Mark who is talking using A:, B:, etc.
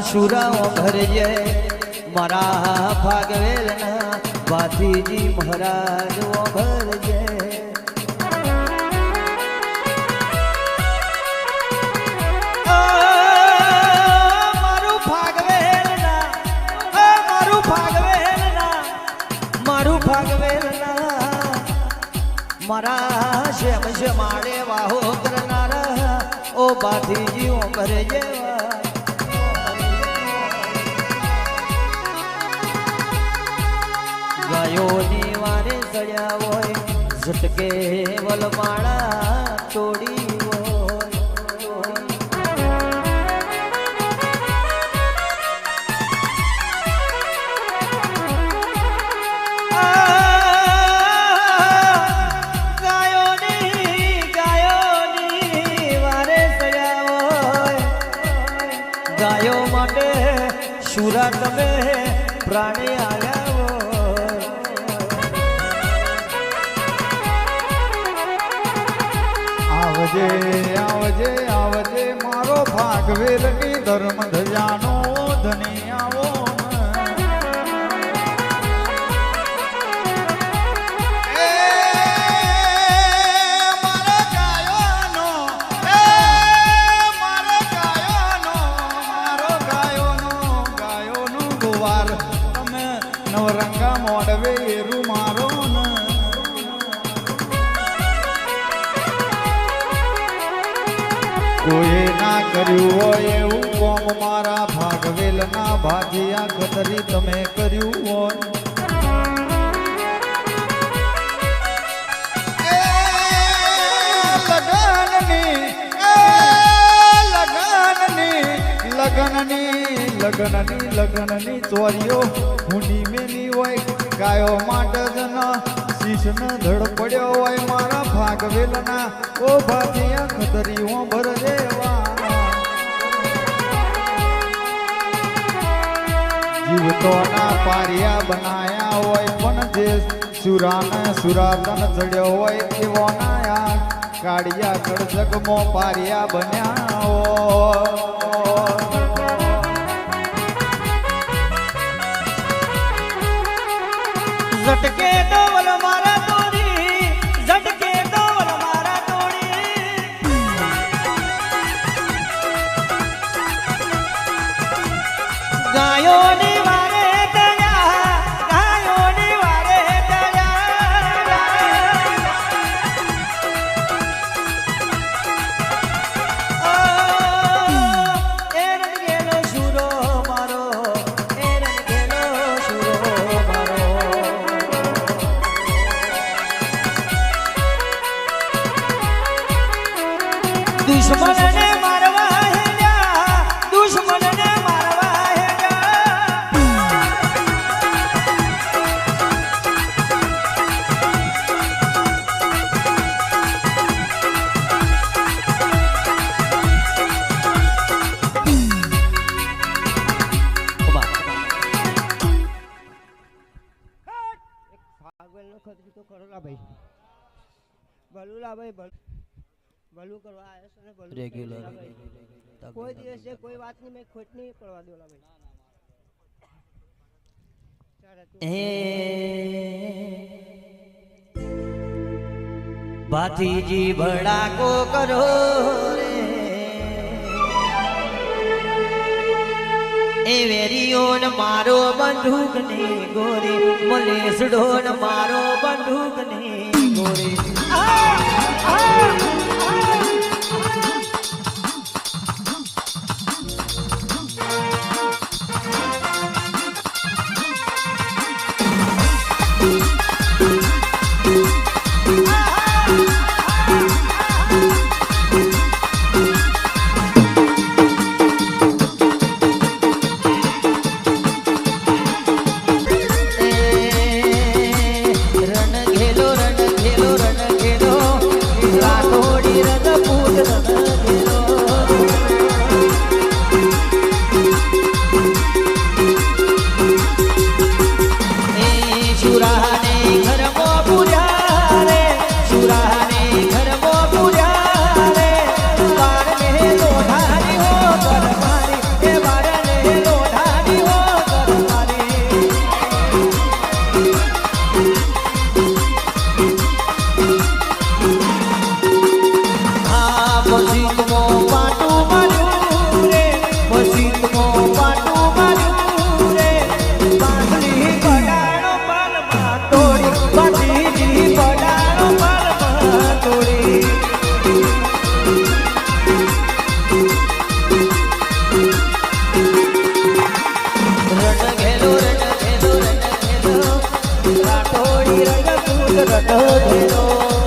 A: સુરાઓ ભરજે મારા ભાગવેલના ભાતીજી મહારાજ ઓ ભરજે મારા શ્યામ શ્યામાડે વાહો કરનારા ઓ ભાતીજી ઓ ભરજે ગાયોની વારે સળ્યા હોય ઝટકે વલમાળા તોડી ગાયો માટે શુરા તમે પ્રાણી આવ્યા
B: આવજે આવજે આવજે મારો ભાગવેલની ધર્મ ધજાનો ધની આવો નવરંગા મોડવે એરું મારો કોઈ ના કર્યું હોય એવું કોમ મારા ભાગવેલ ના ભાગિયા ખતરી તમે કર્યું હોય લગનની ચોરીઓ હુંડી મેલી હોય ગાયો માટે જન શીશ ન ધડ પડ્યો હોય મારા ભાગવેલના ઓ ભાતિયા ખતરીઓ ભરજે જીવતોના પારિયા બનાયા હોય પણ જે સુરાતન ચડ્યો હોય એવો નાયા કાળિયા કડજગમો પારિયા બન્યા હોય
A: झटके डोल मारा तोड़ी झटके डोल मारा तोड़ी गायों नी वारे दया गायों नी वारे दया एरन गेलो शुरो मारो एरन गेलो शुरो मारो दुश्मन ने मारवा है जा दुश्मन ने मारवा है भागवेल नो खतरी तो करो ला भाई भलू ला भाई ભલું કરવા આવ્યો છે ને ભલું રેગ્યુલર કોઈ દિવસ છે કોઈ વાત ની મે ખોટ નહીં પડવા દેલા ભાઈ ભાતીજી ભડાકો કરો રે એ વેરીઓ ન મારો બંદૂક ને ગોરી મલેસડો ન મારો બંદૂક ને ગોરી रण घेलो रण
C: નથી